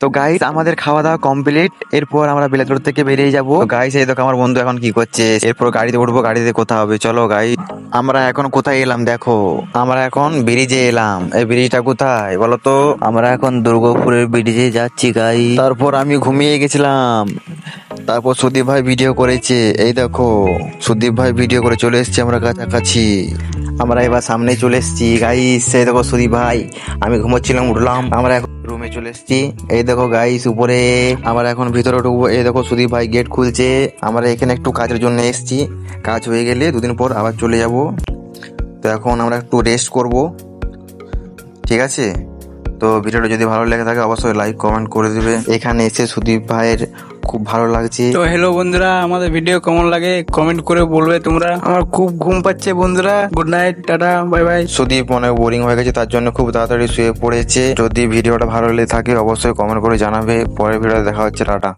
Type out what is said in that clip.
তো গাইস আমাদের খাওয়া দাওয়া কমপ্লিট। এরপর আমরা বেলাতুর থেকে বেরিয়ে যাব। গাইস এই দেখো আমার বন্ধু এখন কি করছে। এরপর গাড়িতে উঠবো, গাড়িতে কোথাও হবে। চলো গাইস, আমরা এখন কোথায় এলাম দেখো, আমরা এখন ব্রিজে এলাম। এই ব্রিজটা কোথায় বলো তো? আমরা এখন দুর্গাপুরের ব্রিজে যাচ্ছি গাইস। তারপর আমি ঘুমিয়ে গেছিলাম। তারপর সুদীপ ভাই ভিডিও করেছে, এই দেখো সুদীপ ভাই ভিডিও করে চলে এসেছি আমরা কাছাকাছি। আমরা এবার সামনে চলে এসেছি গাইস। এই দেখো সুদীপ ভাই, আমি ঘুমোচ্ছিলাম, উঠলাম, আমরা এখন রুমে চলে এসেছি। এই দেখো গাইস উপরে, আমরা এখন ভিতরে ঢুকবো। এই দেখো সুদীপ ভাই গেট খুলছে। আমরা এখানে একটু কাজের জন্য এসেছি, কাজ হয়ে গেলে দুদিন পর আবার চলে যাব। তো এখন আমরা একটু রেস্ট করব, ঠিক আছে? তো ভিডিওটা যদি ভালো লেগে থাকে অবশ্যই লাইক কমেন্ট করে দিবে। এখানে এসে সুদীপ ভাইয়ের খুব ভালো লাগছে। তো হ্যালো বন্ধুরা, আমাদের ভিডিও কেমন লাগে কমেন্ট করে বলবে তোমরা। আমার খুব ঘুম পাচ্ছে বন্ধুরা, good night, tata, bye bye. Sudip মনে বোরিং হয়ে গেছে, তার জন্য খুব তাড়াতাড়ি শুয়ে পড়েছে। যদি ভিডিওটা ভালো লেগে থাকে অবশ্যই কমেন্ট করে জানাবে। পরের ভিডিওতে দেখা হচ্ছে, টাটা।